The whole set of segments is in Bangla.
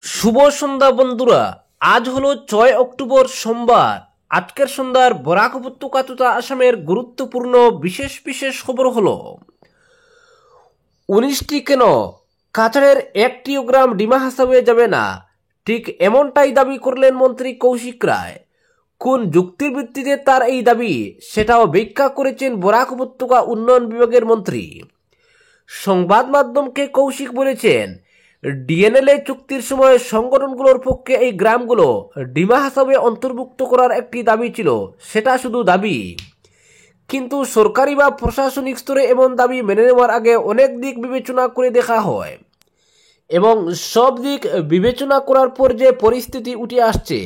শুভ সন্ধ্যা বন্ধুরা। আজ হলো 6 অক্টোবর সোমবার। আজকের সন্ধ্যার বরাক উপত্যকা তথা আসামের গুরুত্বপূর্ণ বিশেষ বিশেষ খবর হলো 19টি কেন কাছাড়ের একটিও গ্রাম ডিমা হাসাবে যাবে না, ঠিক এমনটাই দাবি করলেন মন্ত্রী কৌশিক রায়। কোন যুক্তির ভিত্তিতে তার এই দাবি সেটাও ব্যাখ্যা করেছেন বরাক উপত্যকা উন্নয়ন বিভাগের মন্ত্রী। সংবাদ মাধ্যমকে কৌশিক বলেছেন, ডিএনএলএ চুক্তির সময় সংগঠনগুলোর পক্ষে এই গ্রামগুলো ডিমা হাসাবে অন্তর্ভুক্ত করার একটি দাবি ছিল, সেটা শুধু দাবি। কিন্তু সরকারি বা প্রশাসনিক স্তরে এমন দাবি মেনে নেওয়ার আগে অনেক দিক বিবেচনা করে দেখা হয় এবং সব দিক বিবেচনা করার পর যে পরিস্থিতি উঠে আসছে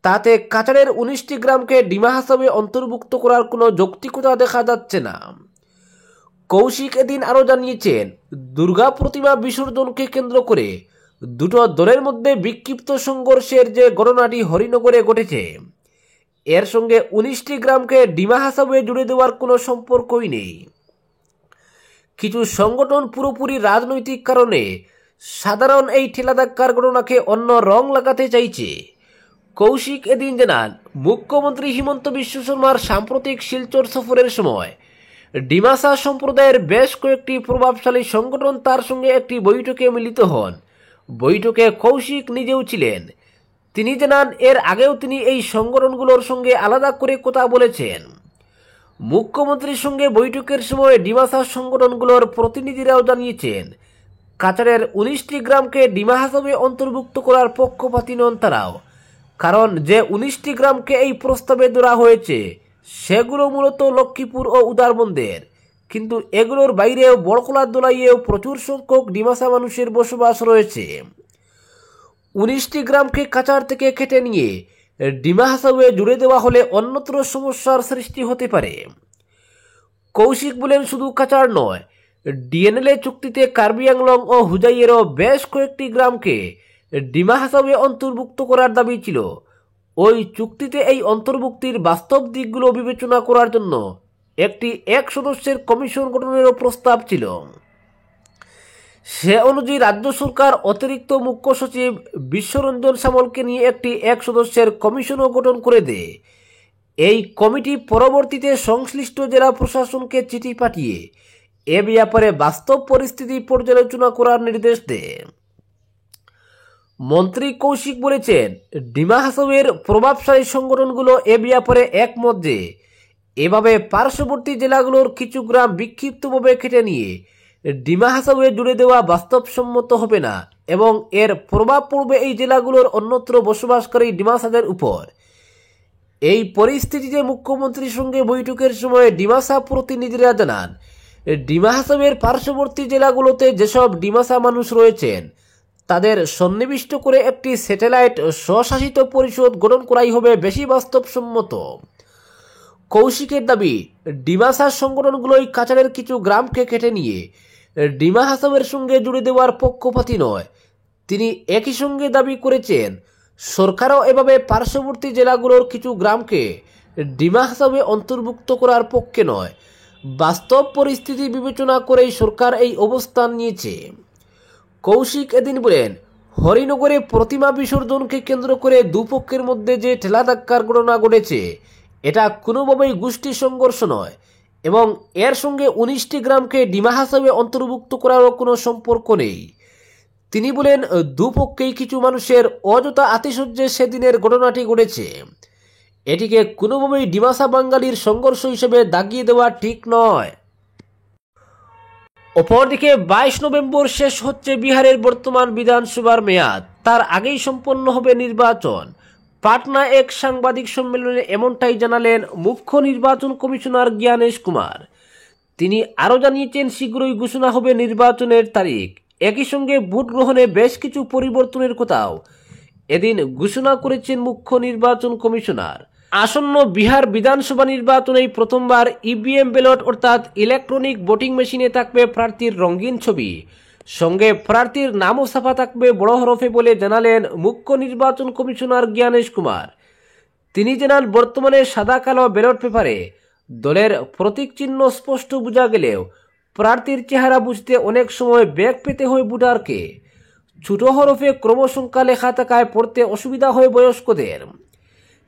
তাতে কাছাড়ের 19টি গ্রামকে ডিমা হাসাবে অন্তর্ভুক্ত করার কোনো যৌক্তিকতা দেখা যাচ্ছে না। কৌশিক এদিন আরও জানিয়েছেন, দুর্গা প্রতিমা বিসর্জনকে কেন্দ্র করে দুটো দলের মধ্যে বিক্ষিপ্ত সংঘর্ষের যে ঘটনাটি হরিনগরে ঘটেছে এর সঙ্গে 19টি গ্রামকে ডিমা হাসাবে জুড়ে দেওয়ার কোনো সম্পর্কই নেই। কিছু সংগঠন পুরোপুরি রাজনৈতিক কারণে সাধারণ এই ঠেলাধাক্কার ঘটনাকে অন্য রং লাগাতে চাইছে। কৌশিক এদিন জানান, মুখ্যমন্ত্রী হিমন্ত বিশ্ব শর্মার সাম্প্রতিক শিলচর সফরের সময় ডিমাসা সম্প্রদায়ের বেশ কয়েকটি প্রভাবশালী সংগঠন তার সঙ্গে একটি বৈঠকে মিলিত হন। বৈঠকে কৌশিক নিজেও ছিলেন। তিনি জানান, এর আগেও তিনি এই সংগঠনগুলোর সঙ্গে আলাদা করে কথা বলেছেন। মুখ্যমন্ত্রীর সঙ্গে বৈঠকের সময় ডিমাসা সংগঠনগুলোর প্রতিনিধিরাও জানিয়েছেন, কাছাড়ের 19টি গ্রামকে ডিমা হাসাবে অন্তর্ভুক্ত করার পক্ষপাতী নন তারাও। কারণ যে 19টি গ্রামকে এই প্রস্তাবে ধরা হয়েছে সেগুলো মূলত লক্ষ্মীপুর ও উদারবন্দের, কিন্তু এগুলোর বাইরেও বড়খোলা দোলাইয়েও প্রচুর সংখ্যক ডিমাসা মানুষের বসবাস রয়েছে। 19টি গ্রামকে কাছাড় থেকে কেটে নিয়ে ডিমা হাসাবে জুড়ে দেওয়া হলে অন্যত্র সমস্যার সৃষ্টি হতে পারে। কৌশিক বলেন, শুধু কাছাড় নয়, ডিএনএলএ চুক্তিতে কার্বি আংলং ও হুজাইয়েরও বেশ কয়েকটি গ্রামকে ডিমা হাসাবে অন্তর্ভুক্ত করার দাবি ছিল। ওই চুক্তিতে এই অন্তর্ভুক্তির বাস্তব দিকগুলো বিবেচনা করার জন্য একটি 1 সদস্যের কমিশন গঠনেরও প্রস্তাব ছিল। সে অনুযায়ী রাজ্য সরকার অতিরিক্ত মুখ্য সচিব বিশ্বরঞ্জন সামলকে নিয়ে একটি 1 সদস্যের কমিশনও গঠন করে দেয়। এই কমিটি পরবর্তীতে সংশ্লিষ্ট জেলা প্রশাসনকে চিঠি পাঠিয়ে এ ব্যাপারে বাস্তব পরিস্থিতি পর্যালোচনা করার নির্দেশ দেয়। মন্ত্রী কৌশিক বলেছেন, ডিমা হাসাবের প্রভাবশালী সংগঠনগুলো এ ব্যাপারে একমত যে এভাবে পার্শ্ববর্তী জেলাগুলোর কিছু গ্রাম বিক্ষিপ্তভাবে কেটে নিয়ে ডিমা হাসাবে জুড়ে দেওয়া বাস্তবসম্মত হবে না এবং এর প্রভাব পড়বে এই জেলাগুলোর অন্যত্র বসবাসকারী ডিমাসাদের উপর। এই পরিস্থিতিতে মুখ্যমন্ত্রীর সঙ্গে বৈঠকের সময় ডিমাসা প্রতিনিধিরা জানান, ডিমা হাসাবের পার্শ্ববর্তী জেলাগুলোতে যেসব ডিমাসা মানুষ রয়েছেন তাদের সন্নিবিষ্ট করে একটি স্যাটেলাইট স্বশাসিত পরিষদ গঠন করাই হবে বেশি বাস্তবসম্মত। কৌশিকের দাবি, ডিমাসা সংগঠনগুলোই কাছাড়ের কিছু গ্রামকে কেটে নিয়ে ডিমা হাসাবের সঙ্গে জুড়ে দেওয়ার পক্ষপাতী নয়। তিনি একই সঙ্গে দাবি করেছেন, সরকারও এভাবে পার্শ্ববর্তী জেলাগুলোর কিছু গ্রামকে ডিমা হাসাবে অন্তর্ভুক্ত করার পক্ষে নয়। বাস্তব পরিস্থিতি বিবেচনা করেই সরকার এই অবস্থান নিয়েছে। কৌশিক এদিন বলেন, হরিনগরে প্রতিমা বিসর্জনকে কেন্দ্র করে দুপক্ষের মধ্যে যে ঠেলাধাক্কার ঘটনা ঘটেছে এটা কোনোভাবেই গোষ্ঠী সংঘর্ষ নয় এবং এর সঙ্গে 19টি গ্রামকে ডিমা হাসাবে অন্তর্ভুক্ত করারও কোনো সম্পর্ক নেই। তিনি বলেন, দুপক্ষেই কিছু মানুষের অযথা আতিশয্যে সেদিনের ঘটনাটি ঘটেছে। এটিকে কোনোভাবেই ডিমাসা বাঙালির সংঘর্ষ হিসেবে দাগিয়ে দেওয়া ঠিক নয়। অপরদিকে 22 নভেম্বর শেষ হচ্ছে বিহারের বর্তমান বিধানসভার মেয়াদ, তার আগেই সম্পন্ন হবে নির্বাচন। পাটনা এক সাংবাদিক সম্মেলনে এমনটাই জানালেন মুখ্য নির্বাচন কমিশনার জ্ঞানেশ কুমার। তিনি আরও জানিয়েছেন, শীঘ্রই ঘোষণা হবে নির্বাচনের তারিখ। একই সঙ্গে ভোট গ্রহণে বেশ কিছু পরিবর্তনের কথাও এদিন ঘোষণা করেছেন মুখ্য নির্বাচন কমিশনার। আসন্ন বিহার বিধানসভা নির্বাচনেই প্রথমবার ইভিএম ব্যালট অর্থাৎ ইলেকট্রনিক ভোটিং মেশিনে থাকবে প্রার্থীর রঙিন ছবি, সঙ্গে প্রার্থীর নামও ছাপা থাকবে বড় হরফে বলে জানালেন মুখ্য নির্বাচন কমিশনার জ্ঞানেশ কুমার। তিনি জানান, বর্তমানে সাদা কালো ব্যালট পেপারে দলের প্রতীক চিহ্ন স্পষ্ট বোঝা গেলেও প্রার্থীর চেহারা বুঝতে অনেক সময় বেগ পেতে হয় ভোটারকে। ছোট হরফে ক্রমসংখ্যা লেখা থাকায় পড়তে অসুবিধা হয় বয়স্কদের।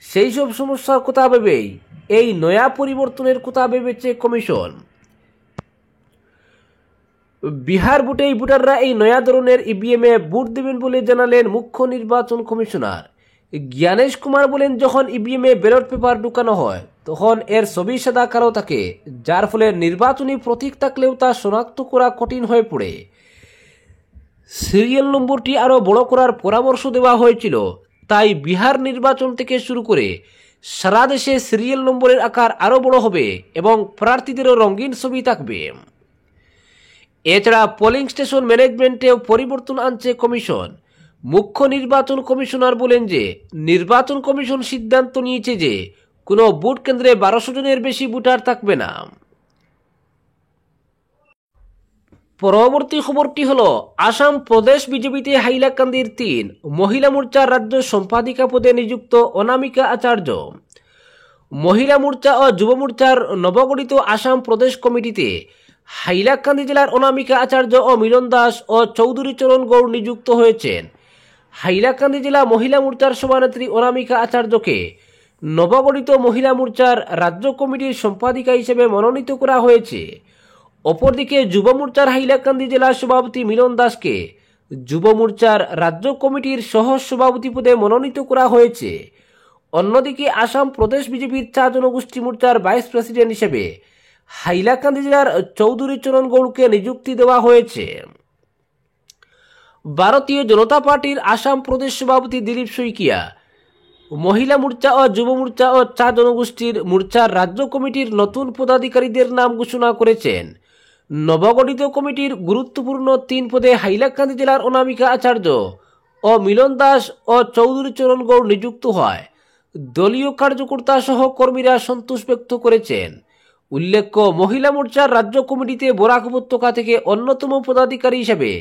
সেই সব সমস্যার কথা ভেবেই এই নয়া পরিবর্তনের কথা ভেবেছে কমিশন। বিহার ভোটেই ভোটাররা এই নয়া ধরনের ইভিএমে ভোট দেবেন বলে জানালেন মুখ্য নির্বাচন কমিশনার জ্ঞানেশ কুমার। বলেন, যখন ইভিএমে ব্যালট পেপার ঢুকানো হয় তখন এর ছবি সাদা কালো থাকে, যার ফলে নির্বাচনী প্রতীক থাকলেও তা শনাক্ত করা কঠিন হয়ে পড়ে। সিরিয়াল নম্বরটি আরও বড় করার পরামর্শ দেওয়া হয়েছিল, তাই বিহার নির্বাচন থেকে শুরু করে সারা দেশে সিরিয়াল নম্বরের আকার আরও বড় হবে এবং প্রার্থীদেরও রঙিন ছবি থাকবে। এছাড়া পোলিং স্টেশন ম্যানেজমেন্টেও পরিবর্তন আনছে কমিশন। মুখ্য নির্বাচন কমিশনার বলেন যে নির্বাচন কমিশন সিদ্ধান্ত নিয়েছে যে কোনো ভোট কেন্দ্রে 1200 জনের বেশি ভোটার থাকবে না। পরবর্তী খবরটি হলো, আসাম প্রদেশ বিজেপিতে হাইলাকান্দির 3 মহিলা মোর্চার রাজ্য সম্পাদিকা পদে নিযুক্ত অনামিকা আচার্য। মহিলা মোর্চা ও যুব মোর্চার নবগঠিত আসাম প্রদেশ কমিটিতে হাইলাকান্দি জেলার অনামিকা আচার্য ও মিলন দাস ও চৌধুরী চরণ গৌড় নিযুক্ত হয়েছেন। হাইলাকান্দি জেলা মহিলা মোর্চার সভানেত্রী অনামিকা আচার্যকে নবগঠিত মহিলা মোর্চার রাজ্য কমিটির সম্পাদিকা হিসেবে মনোনীত করা হয়েছে। অপরদিকে যুব মোর্চার হাইলাকান্দি জেলা সভাপতি মিলন দাসকে যুব মোর্চার রাজ্য কমিটির সহ সভাপতি পদে মনোনীত করা হয়েছে। অন্যদিকে আসাম প্রদেশ বিজেপির 4 জনগোষ্ঠী মোর্চার ভাইস প্রেসিডেন্ট হিসেবে হাইলাকান্দি জেলার চৌধুরী চরণ গৌড়কে নিযুক্তি দেওয়া হয়েছে। ভারতীয় জনতা পার্টির আসাম প্রদেশ সভাপতি দিলীপ শইকিয়া মহিলা মোর্চা ও যুব মোর্চা ও 4 জনগোষ্ঠীর মোর্চার রাজ্য কমিটির নতুন পদাধিকারীদের নাম ঘোষণা করেছেন। নবগঠিত কমিটির গুরুত্বপূর্ণ 3 পদে হাইলাকান্দি জেলার অনামিকা আচার্য ও মিলন দাস ও চৌধুরী চরণ গৌড় নিযুক্ত হয়। দলীয় কার্যকর্তা সহ কর্মীরা সন্তোষ ব্যক্ত করেছেন। উল্লেখ্য, মহিলা মোর্চার রাজ্য কমিটিতে বরাক উপত্যকা থেকে অন্যতম পদাধিকারী হিসেবে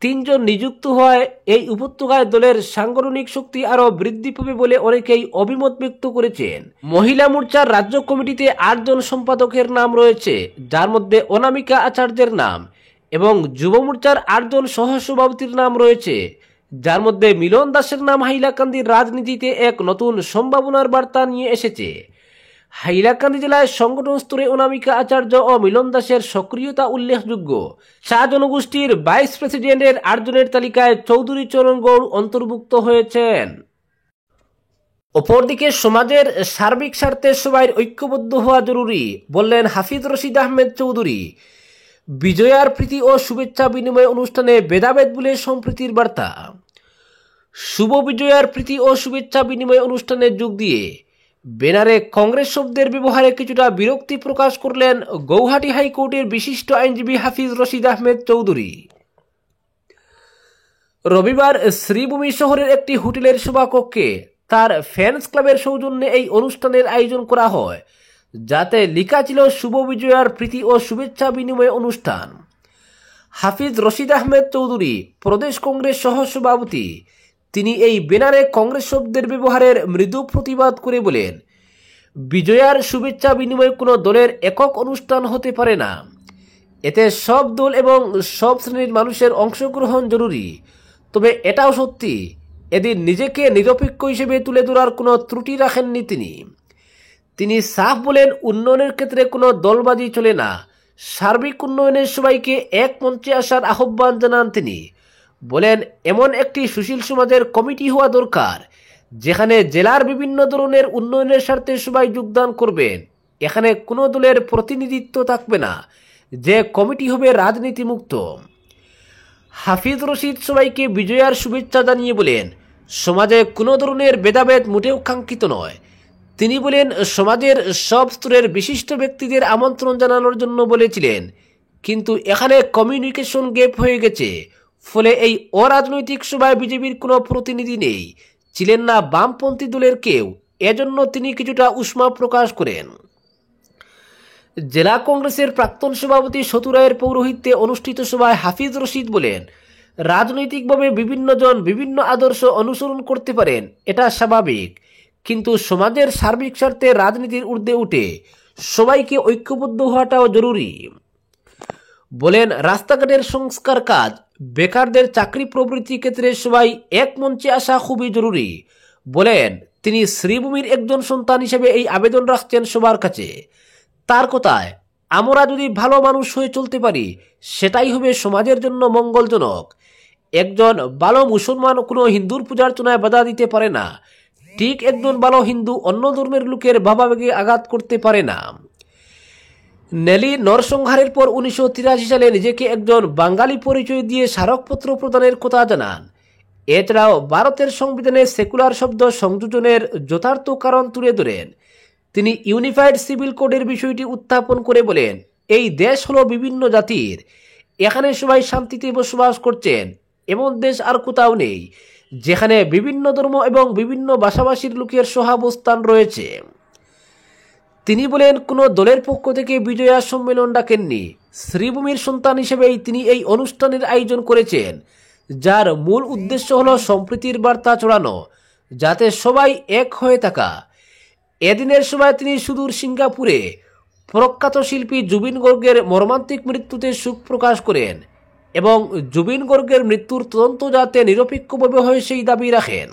3 জন নিযুক্ত হয়। এই উপত্যকায় দলের সাংগঠনিক শক্তি আরও বৃদ্ধি পাবে বলে অনেকেই অভিমত ব্যক্ত করেছেন। মহিলা মোর্চার রাজ্য কমিটিতে 8 জন সম্পাদকের নাম রয়েছে, যার মধ্যে অনামিকা আচার্যের নাম, এবং যুব মোর্চার 8 জন সহ সভাপতির নাম রয়েছে, যার মধ্যে মিলন দাসের নাম হাইলাকান্দির রাজনীতিতে এক নতুন সম্ভাবনার বার্তা নিয়ে এসেছে। হাইলাকান্দি জেলায় সংগঠন স্তরে অনামিকা আচার্য ও মিলন দাসের সক্রিয়তা উল্লেখযোগ্য। 4 জনগোষ্ঠীর ভাইস প্রেসিডেন্টের 8 জনের তালিকায় চৌধুরী চরণ গৌড় অন্তর্ভুক্ত হয়েছেন। অপরদিকে সমাজের সার্বিক স্বার্থে সবাই ঐক্যবদ্ধ হওয়া জরুরি বললেন হাফিজ রশিদ আহমেদ চৌধুরী। বিজয়ার প্রীতি ও শুভেচ্ছা বিনিময় অনুষ্ঠানে ভেদাভেদ বলে সম্প্রীতির বার্তা। শুভ বিজয়ার প্রীতি ও শুভেচ্ছা বিনিময় অনুষ্ঠানে যোগ দিয়ে ব্যানারে কংগ্রেস শব্দের ব্যবহারে কিছুটা বিরক্তি প্রকাশ করলেন গৌহাটি হাইকোর্টের বিশিষ্ট আইনজীবী হাফিজ রশিদ আহমেদ চৌধুরী। রবিবার শ্রীভূমি শহরের একটি হোটেলের সভাকক্ষে তার ফ্যান্স ক্লাবের সৌজন্যে এই অনুষ্ঠানের আয়োজন করা হয়, যাতে লেখা ছিল শুভ বিজয়ার প্রীতি ও শুভেচ্ছা বিনিময় অনুষ্ঠান। হাফিজ রশিদ আহমেদ চৌধুরী প্রদেশ কংগ্রেস সহ সভাপতি। তিনি এই ব্যানারে কংগ্রেস শব্দের ব্যবহারের মৃদু প্রতিবাদ করে বলেন, বিজয়ার শুভেচ্ছা বিনিময় কোনো দলের একক অনুষ্ঠান হতে পারে না। এতে সব দল এবং সব শ্রেণীর মানুষের অংশগ্রহণ জরুরি। তবে এটাও সত্যি, এদিন নিজেকে নিরপেক্ষ হিসেবে তুলে ধরার কোনো ত্রুটি রাখেননি তিনি সাফ বলেন, উন্নয়নের ক্ষেত্রে কোনো দলবাজি চলে না। সার্বিক উন্নয়নের সবাইকে এক মঞ্চে আসার আহ্বান জানান তিনি। বলেন, এমন একটি সুশীল সমাজের কমিটি হওয়া দরকার, যেখানে জেলার বিভিন্ন ধরনের উন্নয়নের স্বার্থে সবাই যোগদান করবেন। এখানে কোনো দলের প্রতিনিধিত্ব থাকবে না, যে কমিটি হবে রাজনীতি মুক্ত। হাফিজ রশিদ সবাইকে বিজয়ার শুভেচ্ছা জানিয়ে বলেন, সমাজে কোনো ধরনের ভেদাভেদ মোটেও কাঙ্ক্ষিত নয়। তিনি বলেন, সমাজের সব স্তরের বিশিষ্ট ব্যক্তিদের আমন্ত্রণ জানানোর জন্য বলেছিলেন, কিন্তু এখানে কমিউনিকেশন গ্যাপ হয়ে গেছে। ফলে এই অরাজনৈতিক সভায় বিজেপির কোনো প্রতিনিধি নেই, ছিলেন না বামপন্থী দলের কেউ। এজন্য তিনি কিছুটা উষ্মা প্রকাশ করেন। জেলা কংগ্রেসের প্রাক্তন সভাপতি সতু রায়ের পৌরোহিত্যে অনুষ্ঠিত সভায় হাফিজ রশিদ বলেন, রাজনৈতিকভাবে বিভিন্ন জন বিভিন্ন আদর্শ অনুসরণ করতে পারেন, এটা স্বাভাবিক, কিন্তু সমাজের সার্বিক স্বার্থে রাজনীতির ঊর্ধ্বে উঠে সবাইকে ঐক্যবদ্ধ হওয়াটাও জরুরি। বলেন, রাস্তাঘাটের সংস্কার কাজ বেকারদের চাকরি প্রবৃত্তি ক্ষেত্রে সবাই এক মঞ্চে আসা খুবই জরুরি বলেন তিনি। শ্রীভূমির একজন সন্তান হিসেবে এই আবেদন রাখছেন সবার কাছে। তার কথায়, আমরা যদি ভালো মানুষ হয়ে চলতে পারি সেটাই হবে সমাজের জন্য মঙ্গলজনক। একজন ভালো মুসলমান কোনো হিন্দুর পূজার্চনায় বাধা দিতে পারে না, ঠিক একজন ভালো হিন্দু অন্য ধর্মের লোকের ভাবাবেগে আঘাত করতে পারে না। নেলি নরসংহারের পর 1983 সালে নিজেকে একজন বাঙালি পরিচয় দিয়ে স্মারকপত্র প্রদানের কথা জানান। এছাড়াও ভারতের সংবিধানে সেকুলার শব্দ সংযোজনের যথার্থ কারণ তুলে ধরেন। তিনি ইউনিফাইড সিভিল কোডের বিষয়টি উত্থাপন করে বলেন, এই দেশ হলো বিভিন্ন জাতির, এখানে সবাই শান্তিতে বসবাস করছেন। এমন দেশ আর কোথাও নেই যেখানে বিভিন্ন ধর্ম এবং বিভিন্ন ভাষাভাষীর লোকের সহাবস্থান রয়েছে। তিনি বলেন, কোনো দলের পক্ষ থেকে বিজয়া সম্মেলন ডাকেননি। শ্রীভূমির সন্তান হিসেবেই তিনি এই অনুষ্ঠানের আয়োজন করেছেন, যার মূল উদ্দেশ্য হলো সম্প্রীতির বার্তা ছড়ানো, যাতে সবাই এক হয়ে থাকা। এদিনের সময় তিনি সুদূর সিঙ্গাপুরে প্রখ্যাত শিল্পী জুবিন গর্গের মর্মান্তিক মৃত্যুতে শোক প্রকাশ করেন এবং জুবিন গর্গের মৃত্যুর তদন্ত যাতে নিরপেক্ষভাবে হয় সেই দাবি রাখেন।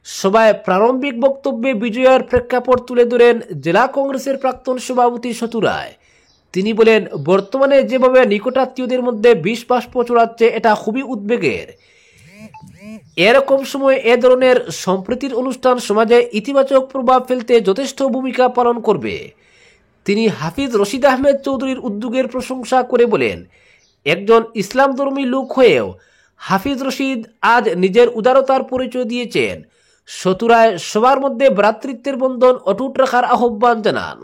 সভায় প্রারম্ভিক বক্তব্যে বিজয়ার প্রেক্ষাপট তুলে ধরেন জেলা কংগ্রেসের প্রাক্তন সভাপতি সতু রায়। তিনি বলেন, বর্তমানে যেভাবে নিকটাত্মীয়দের মধ্যে বিষ বাষ্প ছড়াচ্ছে এটা খুবই উদ্বেগের। এরকম সময় এ ধরনের সম্প্রীতির অনুষ্ঠান সমাজে ইতিবাচক প্রভাব ফেলতে যথেষ্ট ভূমিকা পালন করবে। তিনি হাফিজ রশিদ আহমেদ চৌধুরীর উদ্যোগের প্রশংসা করে বলেন, একজন ইসলামধর্মী লোক হয়েও হাফিজ রশিদ আজ নিজের উদারতার পরিচয় দিয়েছেন। সতু রায় সবার মধ্যে ভ্রাতৃত্বের বন্ধন অটুট রাখার আহ্বান জানান।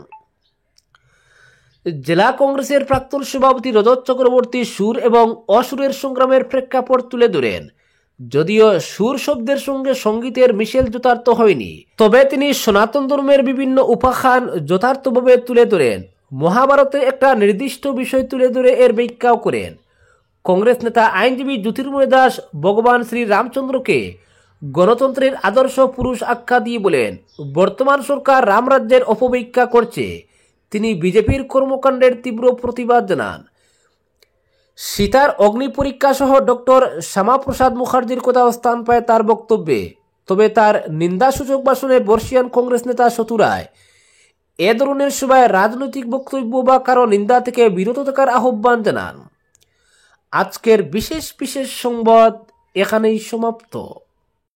জেলা কংগ্রেসের প্রাক্তন সভাপতি রজত চক্রবর্তী সুর এবং অসুরের সংগ্রামের প্রেক্ষাপট তুলে ধরেন। যদিও সুর শব্দের সঙ্গে সঙ্গীতের মিশেল যথার্থ হয়নি, তবে তিনি সনাতন ধর্মের বিভিন্ন উপাখ্যান যথার্থভাবে তুলে ধরেন। মহাভারতের একটা নির্দিষ্ট বিষয় তুলে ধরে এর ব্যাখ্যাও করেন। কংগ্রেস নেতা আইনজীবী জ্যোতির্ময় দাস ভগবান শ্রী রামচন্দ্রকে গণতন্ত্রের আদর্শ পুরুষ আখ্যা দিয়ে বলেন, বর্তমান সরকার রামরাজ্যের অপব্যাখ্যা করছে। তিনি বিজেপির কর্মকাণ্ডের তীব্র প্রতিবাদ জানান। সীতার অগ্নি পরীক্ষা সহ ডক্টর শ্যামাপ্রসাদ মুখার্জির কথা স্থান পায় তার বক্তব্যে। তবে তার নিন্দাসূচক ভাষণে বর্ষিয়ান কংগ্রেস নেতা সতু রায় এ ধরনের সভায় রাজনৈতিক বক্তব্য বা কারো নিন্দা থেকে বিরত থাকার আহ্বান জানান। আজকের বিশেষ সংবাদ এখানেই সমাপ্ত।